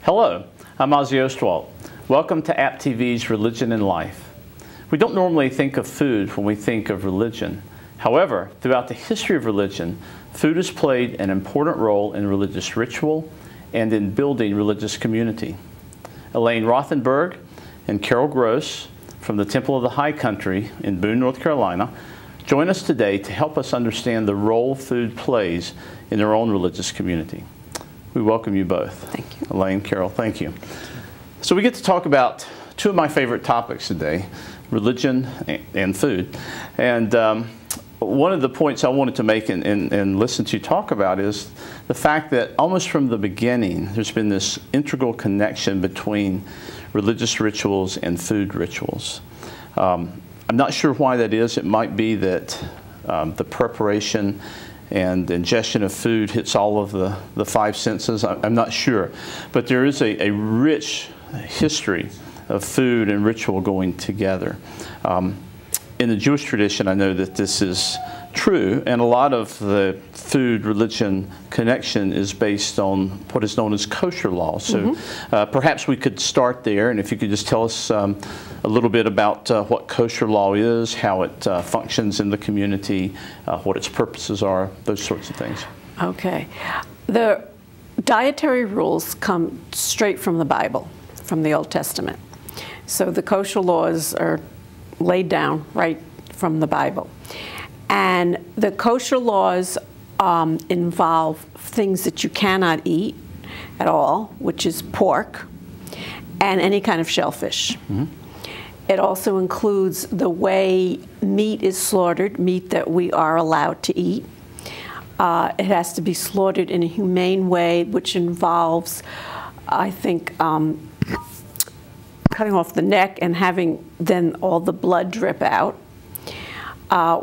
Hello, I'm Ozzie Ostwalt. Welcome to AppTV's Religion and Life. We don't normally think of food when we think of religion. However, throughout the history of religion, food has played an important role in religious ritual and in building religious community. Elaine Rothenberg and Carol Gross from the Temple of the High Country in Boone, North Carolina, join us today to help us understand the role food plays in their own religious community. We welcome you both. Thank you. Elaine, Carol, thank you. So we get to talk about two of my favorite topics today, religion and food. And one of the points I wanted to make and listen to you talk about is the fact that almost from the beginning, there's been this integral connection between religious rituals and food rituals. I'm not sure why that is. It might be that the preparation and ingestion of food hits all of the five senses. I'm not sure. But there is a rich history of food and ritual going together. In the Jewish tradition, I know that this is true, and a lot of the food-religion connection is based on what is known as kosher law. So perhaps we could start there, and if you could just tell us a little bit about what kosher law is, how it functions in the community, what its purposes are, those sorts of things. Okay. The dietary rules come straight from the Bible, from the Old Testament. So the kosher laws are laid down right from the Bible. And the kosher laws involve things that you cannot eat at all, which is pork and any kind of shellfish. It also includes the way meat is slaughtered, meat that we are allowed to eat. It has to be slaughtered in a humane way, which involves, I think, cutting off the neck and having then all the blood drip out.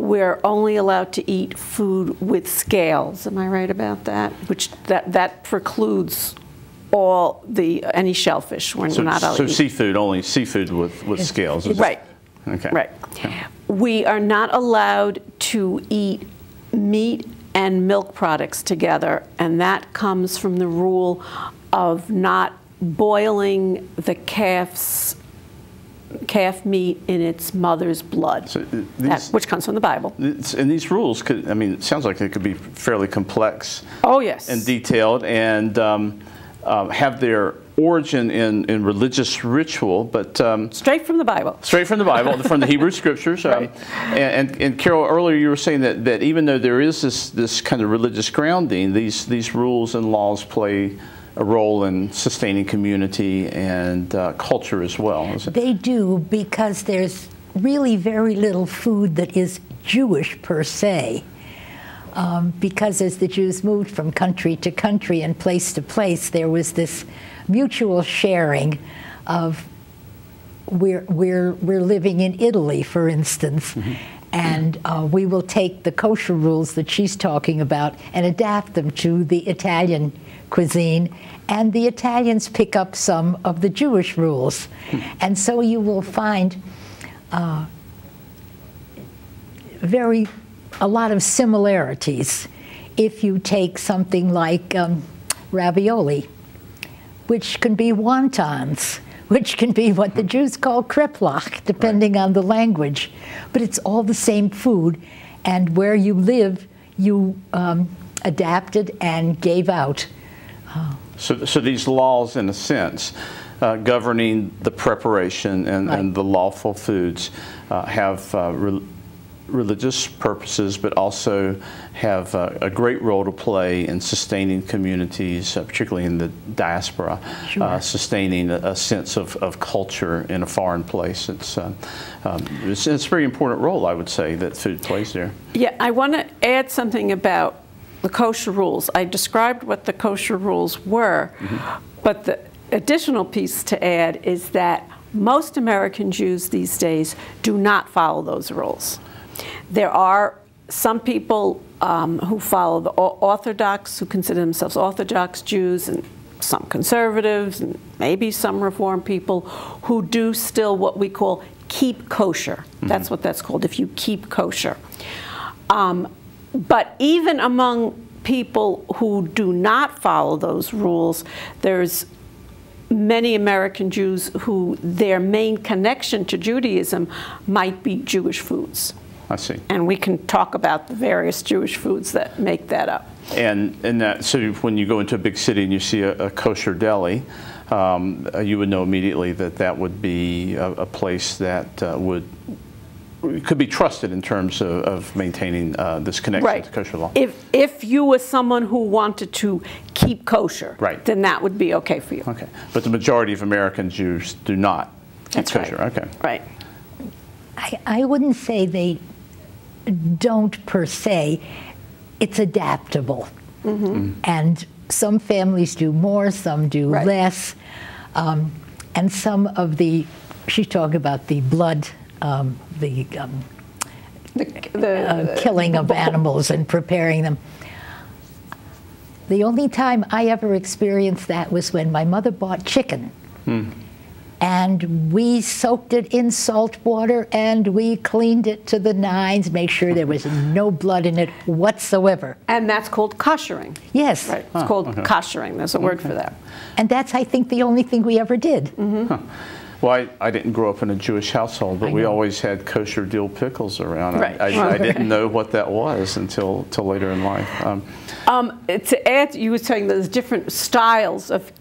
We're only allowed to eat food with scales. Am I right about that? Which that precludes all any shellfish. We're not allowed to eat. So seafood, only seafood with scales. Right. Okay. Right. Okay. We are not allowed to eat meat and milk products together, and that comes from the rule of not boiling the calf meat in its mother's blood, So which comes from the Bible. And these rules could, I mean, it sounds like they could be fairly complex. Oh, yes. And detailed, and have their origin in religious ritual, but straight from the Bible. Straight from the Bible, from the Hebrew Scriptures. Right. And Carol, earlier you were saying that even though there is this kind of religious grounding, these rules and laws play a role in sustaining community and culture as well. They do, because there's really very little food that is Jewish per se. Because as the Jews moved from country to country and place to place, there was this mutual sharing of, we're living in Italy, for instance, and we will take the kosher rules that she's talking about and adapt them to the Italian cuisine, and the Italians pick up some of the Jewish rules. And so you will find a lot of similarities if you take something like ravioli, which can be wontons, which can be what the Jews call kreplach, depending on the language. But it's all the same food, and where you live, you adapted and gave out. So these laws, in a sense, governing the preparation and the lawful foods have religious purposes, but also have a great role to play in sustaining communities, particularly in the diaspora, sustaining a sense of culture in a foreign place. It's a very important role, I would say, that food plays there. Yeah, I want to add something about the kosher rules. I described what the kosher rules were, but the additional piece to add is that most American Jews these days do not follow those rules. There are some people who follow the Orthodox, who consider themselves Orthodox Jews, and some conservatives, and maybe some Reform people who do still what we call keep kosher. That's what that's called, if you keep kosher. But even among people who do not follow those rules, there's many American Jews who their main connection to Judaism might be Jewish foods. I see. And we can talk about the various Jewish foods that make that up. And that, so when you go into a big city and you see a kosher deli, you would know immediately that that would be a place that could be trusted in terms of maintaining this connection to kosher law. If you were someone who wanted to keep kosher, then that would be okay for you. Okay, but the majority of American Jews do not keep kosher. Okay, right. I wouldn't say they don't per se. It's adaptable, and some families do more, some do less, and some of the. She's talking about the blood. The killing of animals and preparing them. The only time I ever experienced that was when my mother bought chicken. And we soaked it in salt water and we cleaned it to the nines, make sure there was no blood in it whatsoever. And that's called koshering. Yes. Right. It's called koshering. There's a word for that. And that's, I think, the only thing we ever did. Well, I didn't grow up in a Jewish household, but we always had kosher dill pickles around. I didn't know what that was until later in life. To add, you were saying there's different styles of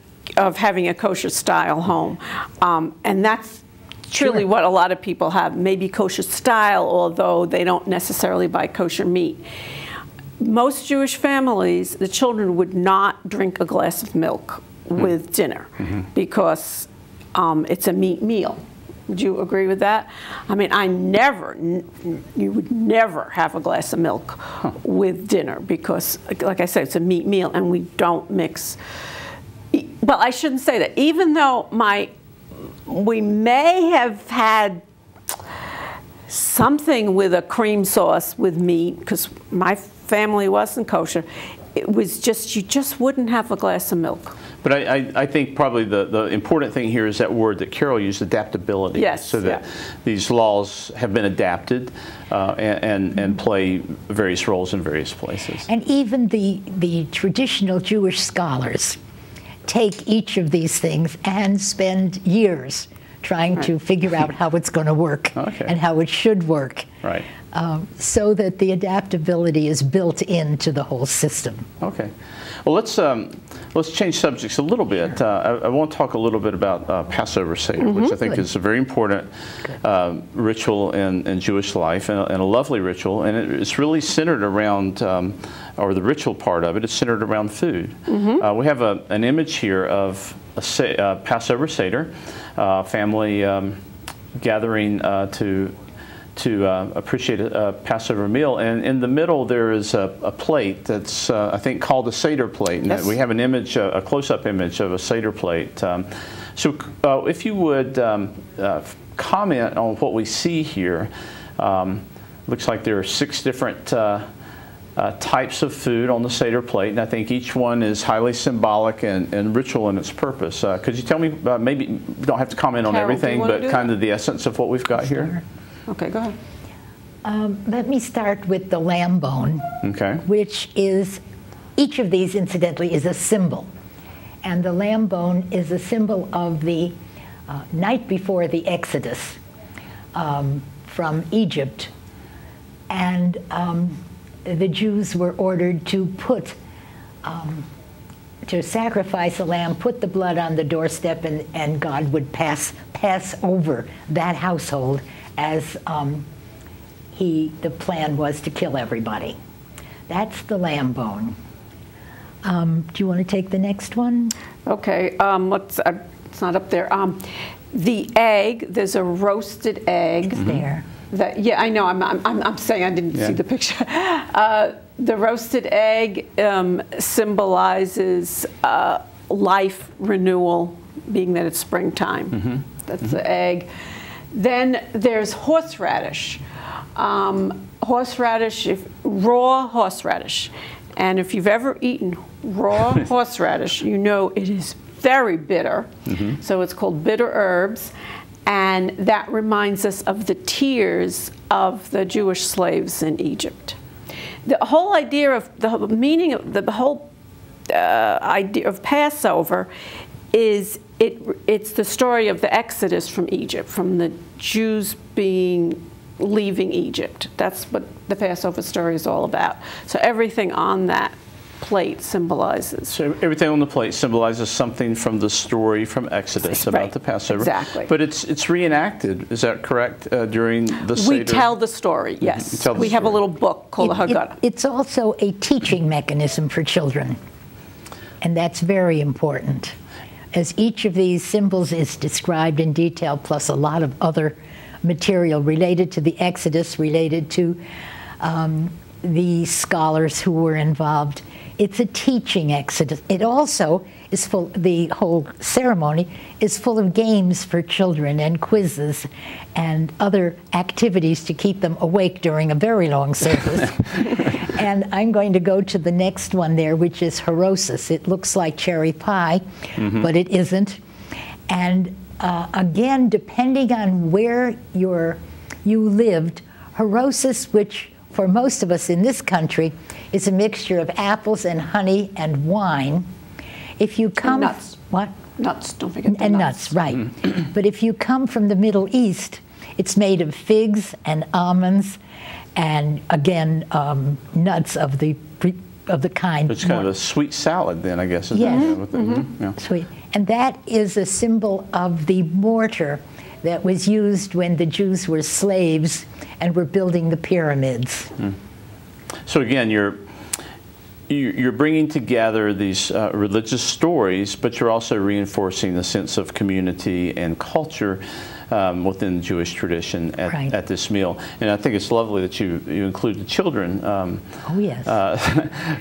having a kosher style home, and that's truly what a lot of people have. Maybe kosher style, although they don't necessarily buy kosher meat. Most Jewish families, the children would not drink a glass of milk with dinner because it's a meat meal. Would you agree with that? I mean, you would never have a glass of milk with dinner because, like I said, it's a meat meal and we don't mix. Well, I shouldn't say that. Even though we may have had something with a cream sauce with meat, because my family wasn't kosher, it was just, you just wouldn't have a glass of milk. But I think probably the important thing here is that word that Carol used, adaptability. Yes. So that these laws have been adapted and play various roles in various places. And even the traditional Jewish scholars take each of these things and spend years trying to figure out how it's going to work and how it should work. Right. So that the adaptability is built into the whole system. Okay. Well, let's change subjects a little bit. I want to talk a little bit about Passover Seder, which I think is a very important ritual in Jewish life and a lovely ritual. And it's really centered around, or the ritual part of it is centered around food. We have an image here of a Passover Seder, family gathering to appreciate a Passover meal, and in the middle there is a plate that's I think called a Seder plate. And we have an image, a close-up image of a Seder plate. So if you would comment on what we see here. Looks like there are 6 different types of food on the Seder plate, and I think each one is highly symbolic and ritual in its purpose. Could you tell me, maybe you don't have to comment on everything, but kind of the essence of what we've got here? Okay, go ahead. Let me start with the lamb bone, which is, each of these incidentally is a symbol. And the lamb bone is a symbol of the night before the Exodus from Egypt. And the Jews were ordered to to sacrifice a lamb, put the blood on the doorstep, and God would pass over that household as the plan was to kill everybody. That's the lamb bone. Do you want to take the next one? Okay, it's not up there. The egg, there's a roasted egg. It's there. Yeah, I know, I'm saying I didn't see the picture. The roasted egg symbolizes life renewal, being that it's springtime. That's the egg. Then there's horseradish. Horseradish, raw horseradish. And if you've ever eaten raw horseradish, you know it is very bitter. So it's called bitter herbs. And that reminds us of the tears of the Jewish slaves in Egypt. The whole idea of the meaning of the whole idea of Passover is it's the story of the Exodus from Egypt, from the Jews leaving Egypt. That's what the Passover story is all about. So everything on that plate symbolizes. So everything on the plate symbolizes something from the story from Exodus about the Passover. Exactly. But it's reenacted, is that correct, during the Seder? We tell the story, yes. We have a little book called the Haggadah. It's also a teaching mechanism for children, and that's very important. As each of these symbols is described in detail, plus a lot of other material related to the Exodus, related to the scholars who were involved. It's a teaching exodus. It also is full, the whole ceremony is full of games for children and quizzes and other activities to keep them awake during a very long service. And I'm going to go to the next one there, which is Harosis. It looks like cherry pie, but it isn't. And again, depending on where you lived, Harosis, which for most of us in this country is a mixture of apples and honey and wine. If you come... And nuts. What? Nuts, don't forget the and nuts. Right. But if you come from the Middle East, it's made of figs and almonds and, again, nuts of the kind. It's kind of a sweet salad then, I guess. Yes. Yeah. Sweet. And that is a symbol of the mortar that was used when the Jews were slaves and were building the pyramids. So again, you're bringing together these religious stories, but you're also reinforcing the sense of community and culture within the Jewish tradition at this meal. And I think it's lovely that you include the children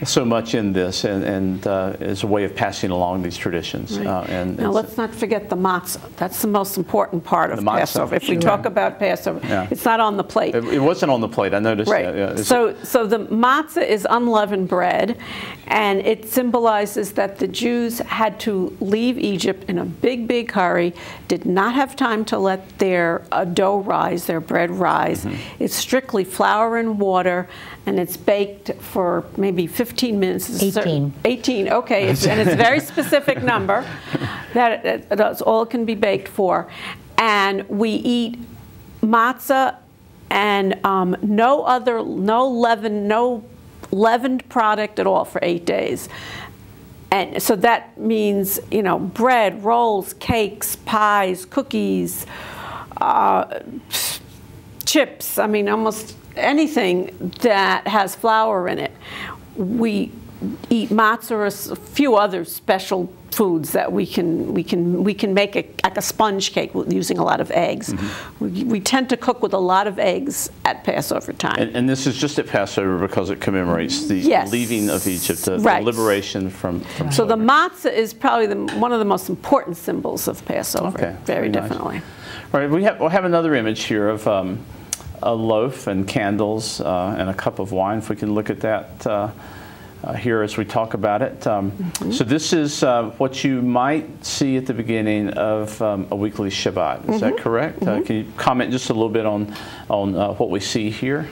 so much in this, and as a way of passing along these traditions. Now let's not forget the matzah. That's the most important part of Passover. If we talk about Passover, it's not on the plate. It wasn't on the plate, I noticed that. Yeah. So the matzah is unleavened bread, and it symbolizes that the Jews had to leave Egypt in a big, big hurry, did not have time to let their dough rise, their bread rise. It's strictly flour and water, and it's baked for maybe 15 minutes. 18. 18, okay, and it's a very specific number. That's all it can be baked for. And we eat matzah and no leavened product at all for 8 days. And so that means, you know, bread, rolls, cakes, pies, cookies, chips, I mean, almost anything that has flour in it. We eat matzah or a few other special foods that we can make like a sponge cake using a lot of eggs. We tend to cook with a lot of eggs at Passover time. And this is just at Passover because it commemorates the leaving of Egypt, the liberation from So the matzah is probably one of the most important symbols of Passover. Okay, very nice. definitely. All right, we'll have another image here of a loaf and candles and a cup of wine. If we can look at that here as we talk about it. So this is what you might see at the beginning of a weekly Shabbat. Is that correct? Can you comment just a little bit on what we see here?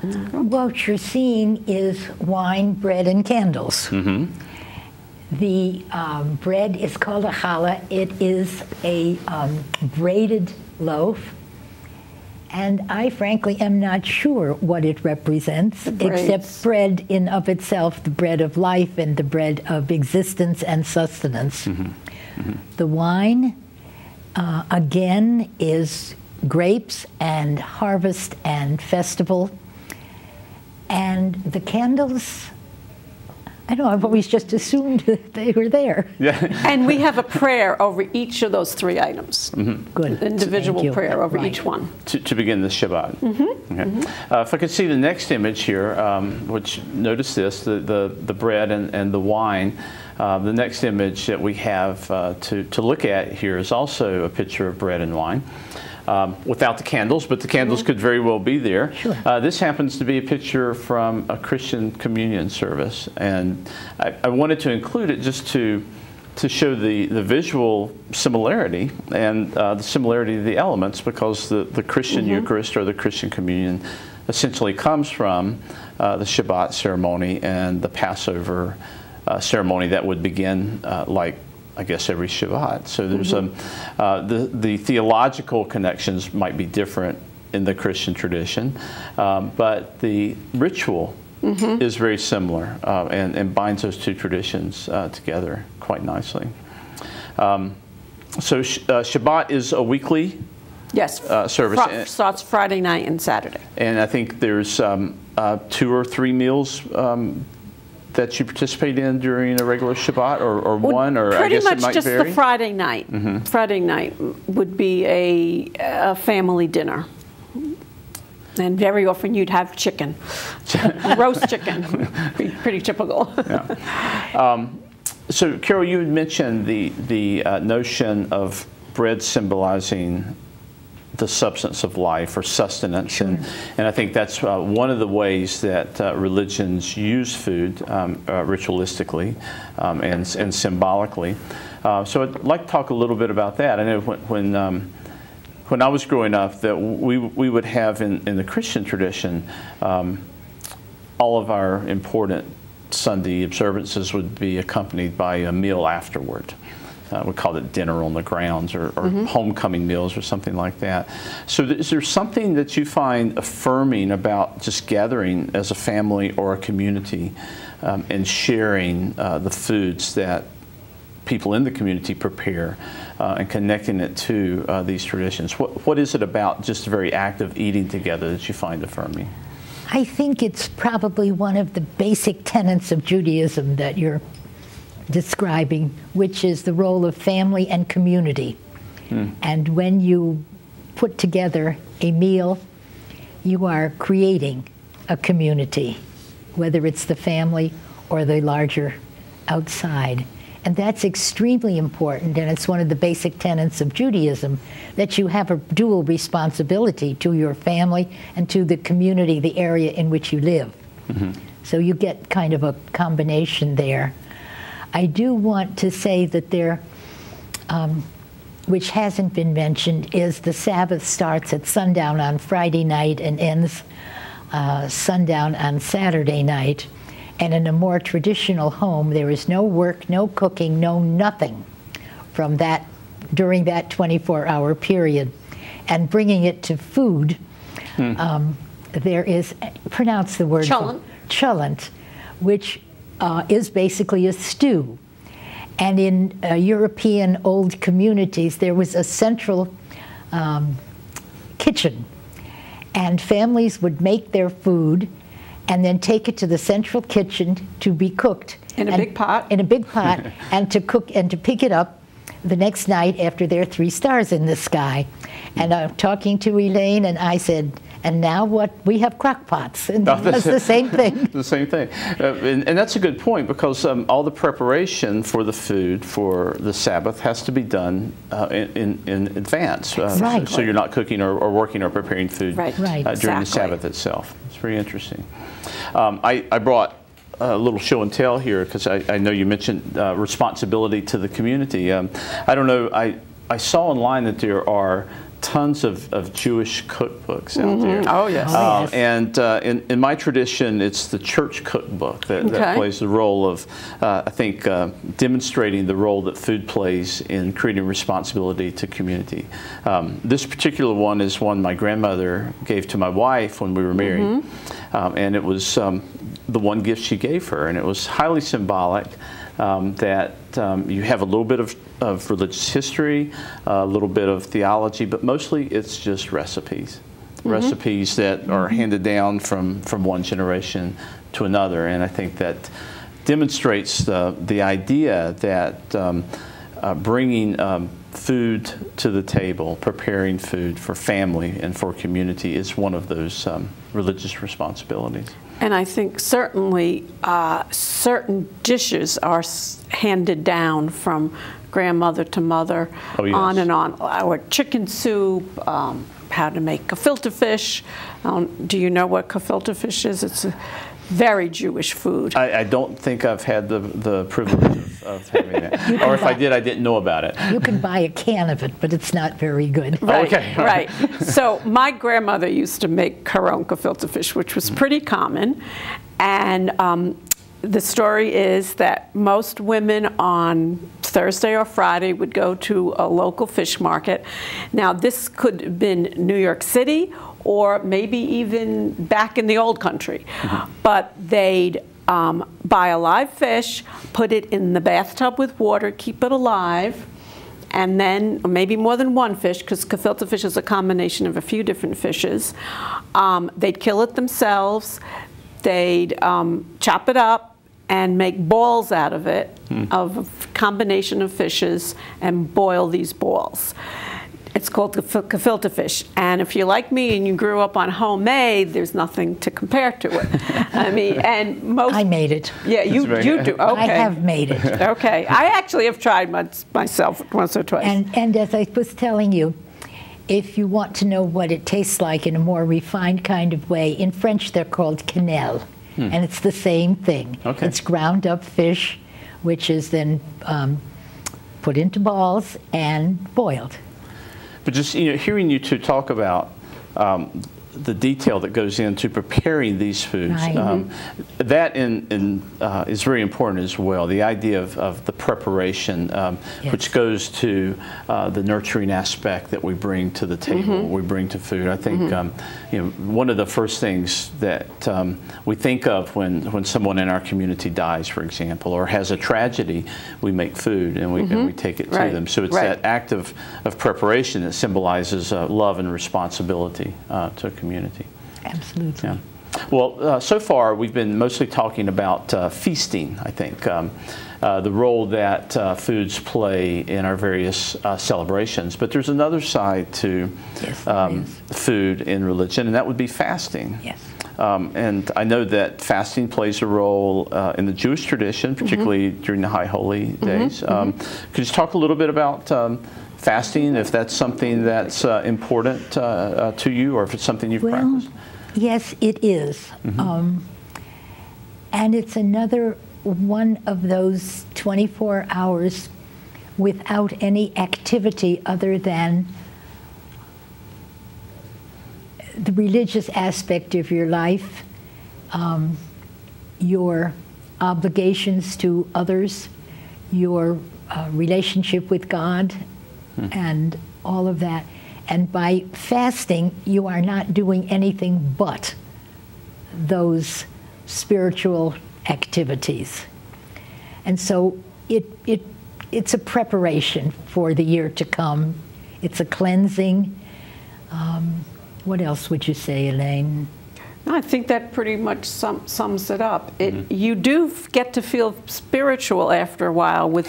What you're seeing is wine, bread, and candles. The bread is called a challah. It is a braided loaf. And I frankly am not sure what it represents, except bread in of itself, the bread of life and the bread of existence and sustenance. The wine, again, is grapes and harvest and festival. And the candles, I don't know, I've always just assumed that they were there. And we have a prayer over each of those three items. Good. Individual prayer over each one. To begin the Shabbat. If I could see the next image here, which notice this, the bread and the wine. The next image that we have to look at here is also a picture of bread and wine. Without the candles, but the candles could very well be there. This happens to be a picture from a Christian communion service, and I wanted to include it just to show the visual similarity and the similarity of the elements, because the Christian Eucharist or the Christian communion essentially comes from the Shabbat ceremony and the Passover ceremony that would begin like I guess, every Shabbat. So there's the theological connections might be different in the Christian tradition, but the ritual is very similar and binds those two traditions together quite nicely. So Shabbat is a weekly service. Starts Friday night and Saturday. And I think there's 2 or 3 meals that you participate in during a regular Shabbat, or one, or I guess it might vary? Pretty much just the Friday night. Friday night would be a family dinner. And very often you'd have chicken, roast chicken, pretty typical. Yeah. So Carol, you had mentioned the notion of bread symbolizing the substance of life, or sustenance, Sure. and I think that's one of the ways that religions use food ritualistically and symbolically. So I'd like to talk a little bit about that. I know when I was growing up, that we would have in the Christian tradition, all of our important Sunday observances would be accompanied by a meal afterward. We called it dinner on the grounds, or homecoming meals, or something like that. So is there something that you find affirming about just gathering as a family or a community and sharing the foods that people in the community prepare and connecting it to these traditions? What is it about just the very act of eating together that you find affirming? I think it's probably one of the basic tenets of Judaism that you're describing, which is the role of family and community. And when you put together a meal, you are creating a community, whether it's the family or the larger outside. And that's extremely important, and it's one of the basic tenets of Judaism, that you have a dual responsibility to your family and to the community, the area in which you live. So you get kind of a combination there. I do want to say that there, which hasn't been mentioned, is the Sabbath starts at sundown on Friday night and ends sundown on Saturday night. And in a more traditional home, there is no work, no cooking, no nothing from that, during that 24-hour period. And bringing it to food, there is, pronounce the word. Cholent. Cholent, which is basically a stew. And in European old communities, there was a central kitchen. And families would make their food and then take it to the central kitchen to be cooked. In a big pot? In a big pot, and to cook and to pick it up the next night after there are 3 stars in the sky. And I'm talking to Elaine, and I said, and now what? We have crock pots. And that's the same thing. The same thing. And that's a good point, because all the preparation for the food for the Sabbath has to be done in advance. Right. So you're not cooking or working or preparing food during the Sabbath itself. It's very interesting. I brought a little show and tell here, because I know you mentioned responsibility to the community. I don't know, I saw online that there are tons of Jewish cookbooks out there. Oh, yes. And in my tradition, it's the church cookbook that plays the role of, I think, demonstrating the role that food plays in creating responsibility to community. This particular one is one my grandmother gave to my wife when we were married. And it was the one gift she gave her, and it was highly symbolic that you have a little bit of religious history, a little bit of theology, but mostly it's just recipes. Recipes that are handed down from one generation to another. And I think that demonstrates the idea that bringing food to the table, preparing food for family and for community, is one of those religious responsibilities. And I think certainly certain dishes are handed down from grandmother to mother, on and on. Or chicken soup, how to make gefilte fish. Do you know what gefilte fish is? It's a very Jewish food. I don't think I've had the privilege of having it. Or if I did, I didn't know about it. You can buy a can of it, but it's not very good. Right, okay. Right. So my grandmother used to make her own gefilte fish, which was pretty common. And the story is that most women on Thursday or Friday would go to a local fish market. Now, this could have been New York City or maybe even back in the old country. But they'd buy a live fish, put it in the bathtub with water, keep it alive, and then maybe more than one fish, because gefilte fish is a combination of a few different fishes. They'd kill it themselves. They'd chop it up and make balls out of it, of a combination of fishes, and boil these balls. It's called gefilte fish. And if you're like me and you grew up on homemade, there's nothing to compare to it. I mean, and most... I made it. Yeah, you do. Okay. I have made it. Okay. I actually have tried myself once or twice. And as I was telling you, if you want to know what it tastes like in a more refined kind of way, in French they're called quenelles. And it's the same thing. Okay. It's ground up fish, which is then put into balls and boiled. But just hearing you two talk about the detail that goes into preparing these foods, Right. That is very important as well. The idea of the preparation, Yes. which goes to the nurturing aspect that we bring to the table, we bring to food. I think one of the first things that we think of when someone in our community dies, for example, or has a tragedy, we make food and we take it to them. So it's that act of preparation that symbolizes love and responsibility to a community. Absolutely. Yeah. Well, so far we've been mostly talking about feasting, I think, the role that foods play in our various celebrations. But there's another side to food in religion, and that would be fasting. Yes. And I know that fasting plays a role in the Jewish tradition, particularly during the High Holy Days. Could you talk a little bit about fasting, if that's something that's important to you, or if it's something you've practiced? Yes, it is. And it's another one of those 24 hours without any activity other than the religious aspect of your life, your obligations to others, your relationship with God, and all of that. And by fasting, you are not doing anything but those spiritual activities. And so it's a preparation for the year to come. It's a cleansing. What else would you say, Elaine? I think that pretty much sums it up. You do get to feel spiritual after a while with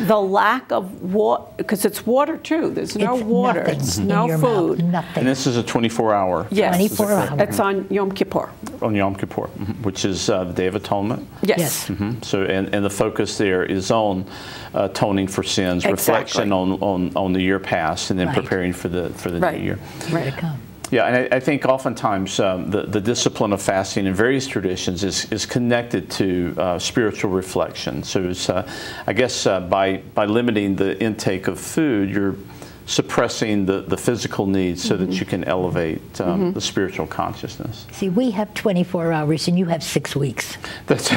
the lack of water, because it's water too. There's no water. It's no food. Nothing. And this is a 24-hour. Yes. 24 hours. It's on Yom Kippur. On Yom Kippur, which is the Day of Atonement. Yes. So, and the focus there is on atoning for sins, reflection on the year past, and then preparing for the new year. Right to come. Yeah, and I think oftentimes the discipline of fasting in various traditions is connected to spiritual reflection. So it's, I guess by limiting the intake of food, you're suppressing the physical needs so that you can elevate the spiritual consciousness. See, we have 24 hours and you have 6 weeks. That's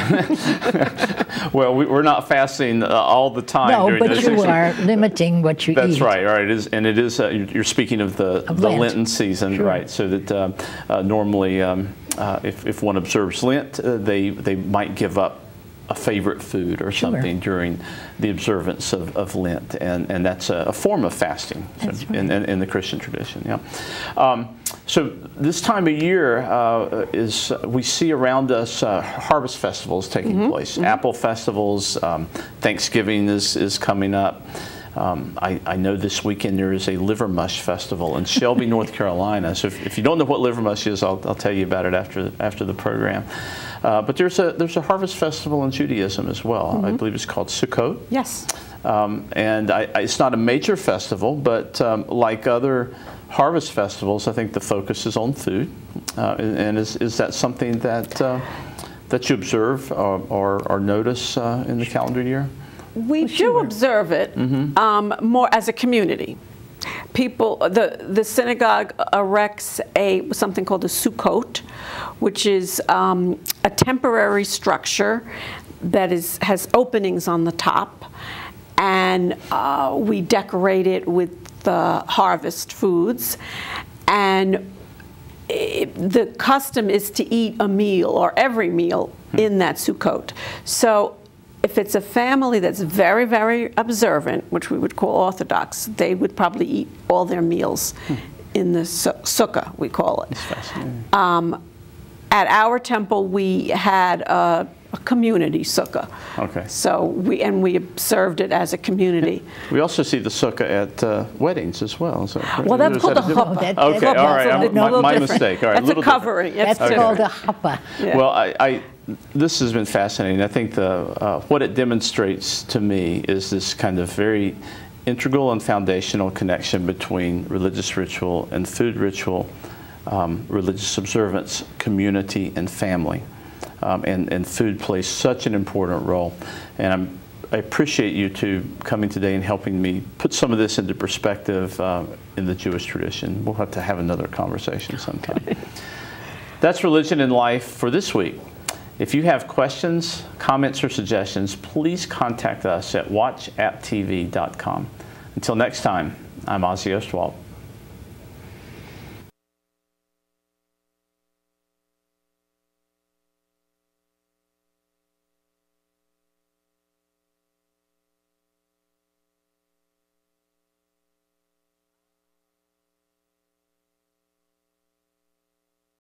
well, we're not fasting all the time. No, during but those you 6 are limiting what you eat. That's right. Right. It is. You're speaking of the Lenten season, right? So that normally, if one observes Lent, they might give up a favorite food or something during the observance of Lent, and that's a form of fasting in the Christian tradition. Yeah. So this time of year we see around us harvest festivals taking place, apple festivals. Thanksgiving is coming up. I know this weekend there is a liver mush festival in Shelby, North Carolina. So if you don't know what liver mush is, I'll tell you about it after the program. But there's a harvest festival in Judaism as well. I believe it's called Sukkot. Yes. And it's not a major festival, but like other harvest festivals, I think the focus is on food. And is that something that you observe or notice in the calendar year? We do observe it more as a community. the synagogue erects something called a sukkot, which is a temporary structure that has openings on the top, and we decorate it with the harvest foods, and the custom is to eat a meal or every meal in that sukkot. So if it's a family that's very, very observant, which we would call Orthodox, they would probably eat all their meals in the sukkah, we call it. At our temple, we had a community sukkah. Okay. So we observed it as a community. We also see the sukkah at weddings as well. So, well, that's called a chuppah. Okay, all right. My mistake. All right, that's a covering. That's called a chuppah. Yeah. Well, this has been fascinating. I think what it demonstrates to me is this kind of very integral and foundational connection between religious ritual and food ritual, religious observance, community, and family. And food plays such an important role. And I appreciate you two coming today and helping me put some of this into perspective in the Jewish tradition. We'll have to have another conversation sometime. That's Religion and Life for this week. If you have questions, comments, or suggestions, please contact us at watchapptv.com. Until next time, I'm Ozzie Ostwalt.